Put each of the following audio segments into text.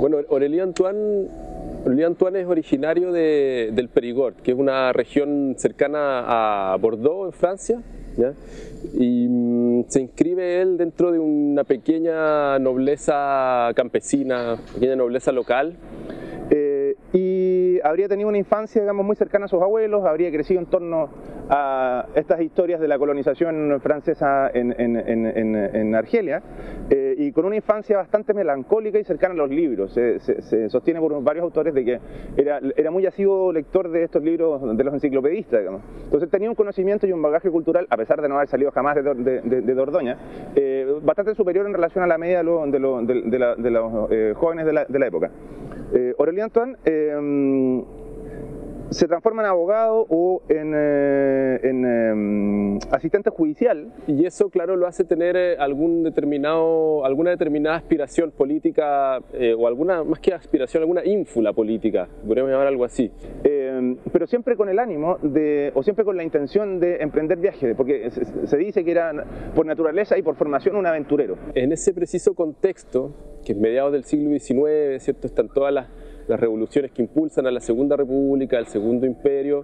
Bueno, Aurélien Antoine es originario del Périgord, que es una región cercana a Bordeaux, en Francia, ¿ya? Y se inscribe él dentro de una pequeña nobleza campesina, pequeña nobleza local. Y habría tenido una infancia, digamos, muy cercana a sus abuelos, habría crecido en torno a estas historias de la colonización francesa en Argelia, y con una infancia bastante melancólica y cercana a los libros. Se sostiene por varios autores de que era muy asiduo lector de estos libros de los enciclopedistas, digamos. Entonces tenía un conocimiento y un bagaje cultural, a pesar de no haber salido jamás de Dordoña, bastante superior en relación a la media de los jóvenes de la época. Aurélien Antoine se transforma en abogado o en asistente judicial. Y eso, claro, lo hace tener alguna determinada aspiración política, o más que aspiración, alguna ínfula política, podríamos llamar algo así. Pero siempre con el ánimo o siempre con la intención de emprender viajes, porque se dice que era por naturaleza y por formación un aventurero. En ese preciso contexto, que es mediados del siglo XIX, ¿cierto? Están todas las revoluciones que impulsan a la Segunda República, al Segundo Imperio,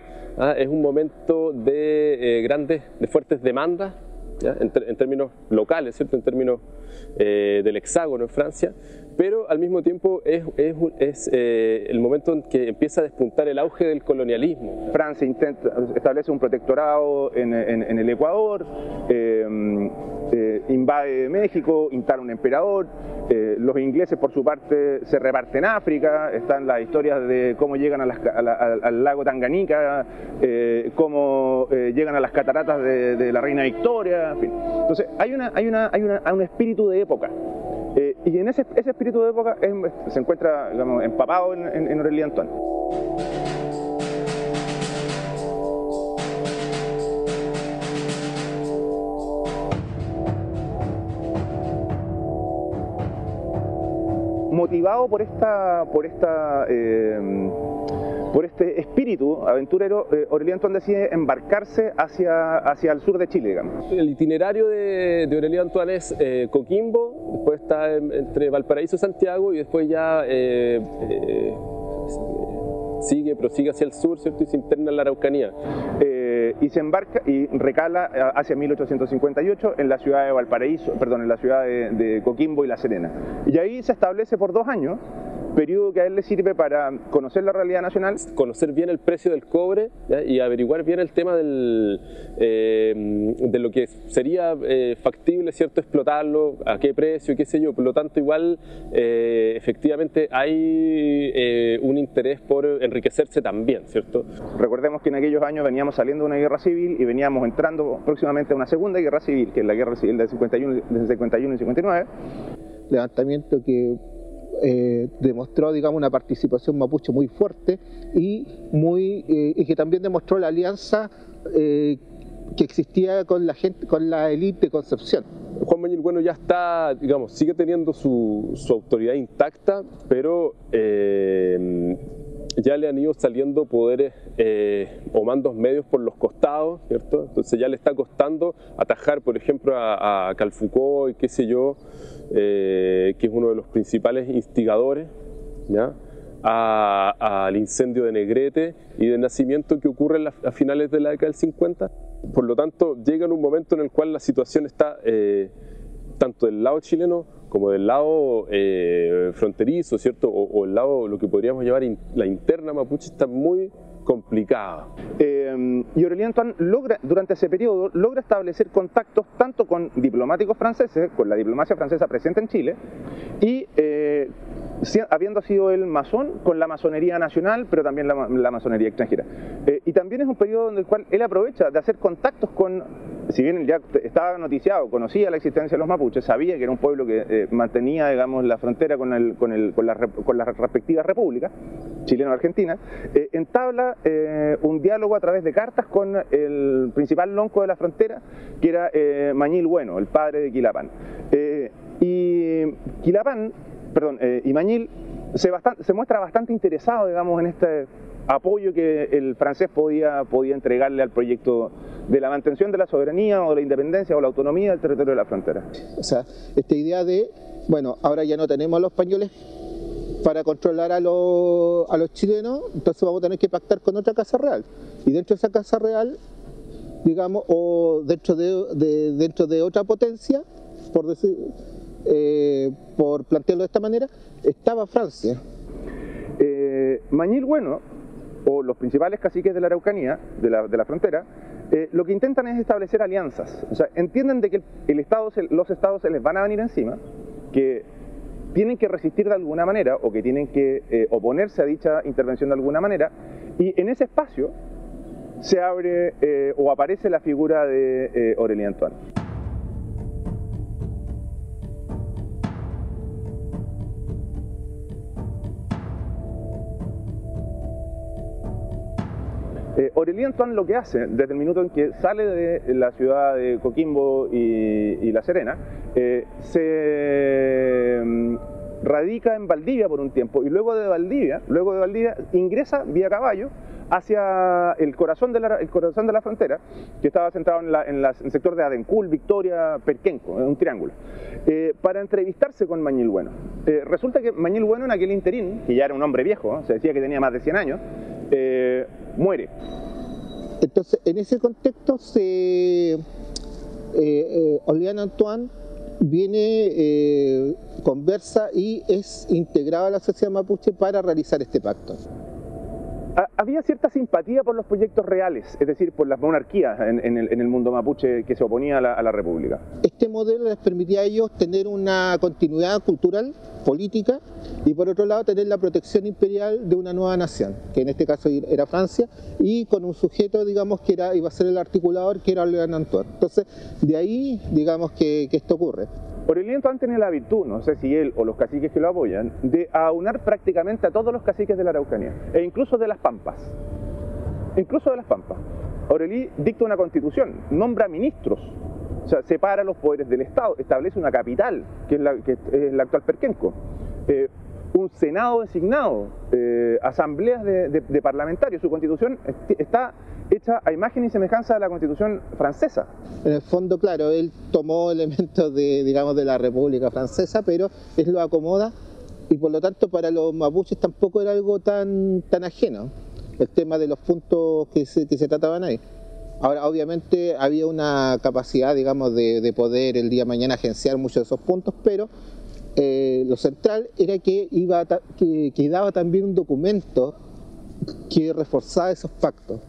es un momento de fuertes demandas, ¿ya? En términos locales, ¿cierto? En términos del hexágono en Francia, pero al mismo tiempo es el momento en que empieza a despuntar el auge del colonialismo. Francia establece un protectorado en el Ecuador, invade México, instala un emperador, los ingleses por su parte se reparten África, están las historias de cómo llegan al lago Tanganica, cómo llegan a las cataratas de la Reina Victoria, en fin. Entonces hay un espíritu de época. Y en ese espíritu de época se encuentra, digamos, empapado en Aurélien Antoine. Motivado por este espíritu aventurero, Aurélien Antoine decide embarcarse hacia el sur de Chile, digamos. El itinerario de Aurélien Antoine es Coquimbo, después está entre Valparaíso y Santiago, y después ya prosigue hacia el sur, ¿cierto? Y se interna en la Araucanía. Y se embarca y recala hacia 1858 en la ciudad de Valparaíso, perdón, en la ciudad de Coquimbo y La Serena. Y ahí se establece por 2 años, periodo que a él le sirve para conocer la realidad nacional, conocer bien el precio del cobre, ¿ya? Y averiguar bien el tema de lo que sería factible, ¿cierto?, explotarlo, a qué precio, qué sé yo. Por lo tanto, igual efectivamente hay un interés por enriquecerse también, ¿cierto? Recordemos que en aquellos años veníamos saliendo de una guerra civil y veníamos entrando próximamente a una segunda guerra civil, que es la guerra civil del 51 y 59. Levantamiento que demostró, digamos, una participación mapuche muy fuerte y que también demostró la alianza que existía con la gente, con la élite de Concepción. Juan Mañil, bueno, ya está, digamos, sigue teniendo su autoridad intacta, pero ya le han ido saliendo poderes o mandos medios por los costados, ¿cierto? Entonces ya le está costando atajar, por ejemplo, a Calfoucault y qué sé yo, que es uno de los principales instigadores, ¿ya?, al incendio de Negrete y de Nacimiento que ocurre a finales de la década del 50. Por lo tanto, llega en un momento en el cual la situación está tanto del lado chileno como del lado fronterizo, ¿cierto? O el lado, lo que podríamos llamar la interna mapuche, está muy complicada. Y Aurélien Antoine durante ese periodo logra establecer contactos tanto con diplomáticos franceses, con la diplomacia francesa presente en Chile, y habiendo sido él masón, con la masonería nacional, pero también la masonería extranjera. Y también es un periodo en el cual él aprovecha de hacer contactos con, si bien ya estaba noticiado, conocía la existencia de los mapuches, sabía que era un pueblo que mantenía, digamos, la frontera con las respectivas repúblicas, chileno-argentina, entabla un diálogo a través de cartas con el principal lonco de la frontera, que era Mañil Bueno, el padre de Quilapán. Y Mañil se muestra bastante interesado, digamos, en este apoyo que el francés podía entregarle al proyecto de la mantención de la soberanía o de la independencia o la autonomía del territorio de la frontera. O sea, esta idea de, bueno, ahora ya no tenemos a los españoles para controlar a los chilenos, entonces vamos a tener que pactar con otra casa real. Y dentro de esa casa real, digamos, o dentro de otra potencia, por plantearlo de esta manera, estaba Francia. Mañil Bueno, o los principales caciques de la Araucanía, de la frontera, lo que intentan es establecer alianzas. O sea, entienden de que los estados se les van a venir encima, que tienen que resistir de alguna manera o que tienen que oponerse a dicha intervención de alguna manera, y en ese espacio se abre o aparece la figura de Aurélien Antoine. Aurélien Antoine lo que hace desde el minuto en que sale de la ciudad de Coquimbo y La Serena, se radica en Valdivia por un tiempo, y luego de Valdivia ingresa vía caballo hacia el corazón de la frontera, que estaba centrado en el sector de Adencul, Victoria, Perquenco, un triángulo, para entrevistarse con Mañil Bueno. Resulta que Mañil Bueno, en aquel interín, que ya era un hombre viejo, se decía que tenía más de 100 años, muere. Entonces, en ese contexto, Aurélien Antoine viene, conversa y es integrado a la sociedad mapuche para realizar este pacto. Había cierta simpatía por los proyectos reales, es decir, por las monarquías en el mundo mapuche que se oponía a la república. Este modelo les permitía a ellos tener una continuidad cultural, política, y por otro lado tener la protección imperial de una nueva nación, que en este caso era Francia, y con un sujeto, digamos, que iba a ser el articulador, que era Aurélien Antoine. Entonces, de ahí, digamos, que esto ocurre. Aurélien Antoine tiene la virtud, no sé si él o los caciques que lo apoyan, de aunar prácticamente a todos los caciques de la Araucanía, e incluso de las Pampas. Aurélien dicta una constitución, nombra ministros, o sea, separa los poderes del Estado, establece una capital, que es la actual Perquenco, un senado designado, asambleas de parlamentarios. Su constitución está hecha a imagen y semejanza de la constitución francesa. En el fondo, claro, él tomó elementos de la República Francesa, pero él lo acomoda, y por lo tanto para los mapuches tampoco era algo tan ajeno el tema de los puntos que se trataban ahí. Ahora, obviamente había una capacidad, digamos, de poder el día de mañana agenciar muchos de esos puntos, pero lo central era que daba también un documento que reforzaba esos pactos.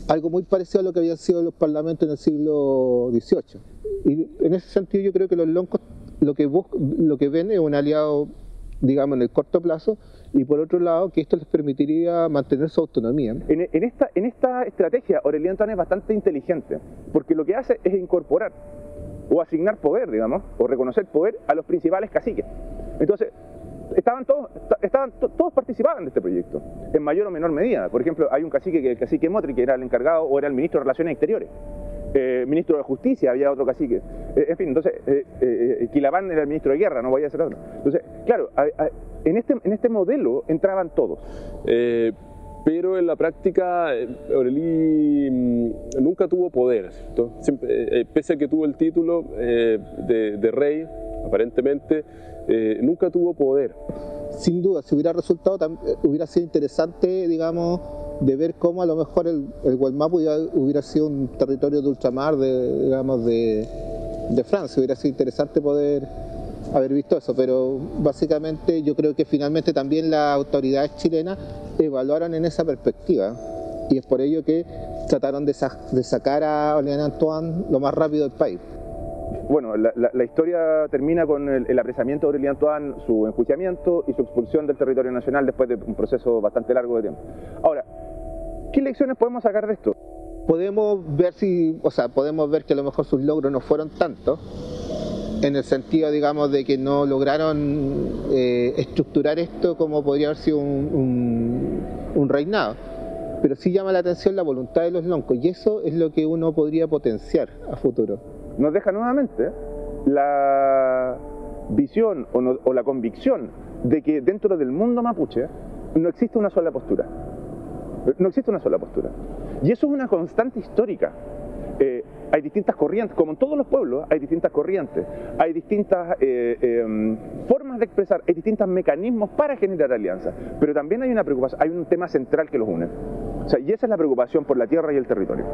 Algo muy parecido a lo que habían sido los parlamentos en el siglo XVIII. Y en ese sentido yo creo que los loncos lo que ven es un aliado, digamos, en el corto plazo, y por otro lado que esto les permitiría mantener su autonomía. En esta estrategia Aurélien Antoine es bastante inteligente, porque lo que hace es incorporar o asignar poder, digamos, o reconocer poder a los principales caciques. Entonces, todos participaban de este proyecto, en mayor o menor medida. Por ejemplo, hay un cacique, el cacique Motri, que era el encargado, o era el ministro de Relaciones Exteriores, ministro de Justicia, había otro cacique, en fin, entonces, Quilapán era el ministro de Guerra, no voy a ser otro. Entonces, claro, en este modelo entraban todos. Pero en la práctica Aurélien nunca tuvo poder, ¿cierto? Siempre, pese a que tuvo el título de rey, aparentemente, nunca tuvo poder. Sin duda, si hubiera hubiera sido interesante, digamos, de ver cómo a lo mejor el Gualmapu hubiera sido un territorio de ultramar de Francia. Hubiera sido interesante poder haber visto eso, pero básicamente yo creo que finalmente también las autoridades chilenas evaluaron en esa perspectiva, y es por ello que trataron de sacar a Aurélien Antoine lo más rápido del país. Bueno, la historia termina con el apresamiento de Aurélien Antoine, su enjuiciamiento y su expulsión del territorio nacional después de un proceso bastante largo de tiempo. Ahora, ¿qué lecciones podemos sacar de esto? Podemos ver que a lo mejor sus logros no fueron tantos, en el sentido, digamos, de que no lograron estructurar esto como podría haber sido un reinado, pero sí llama la atención la voluntad de los loncos, y eso es lo que uno podría potenciar a futuro. Nos deja nuevamente la visión o la convicción de que dentro del mundo mapuche no existe una sola postura. No existe una sola postura. Y eso es una constante histórica. hay distintas corrientes, como en todos los pueblos, hay distintas corrientes, hay distintas formas de expresar, hay distintos mecanismos para generar alianzas, pero también hay una preocupación, hay un tema central que los une. O sea, y esa es la preocupación por la tierra y el territorio.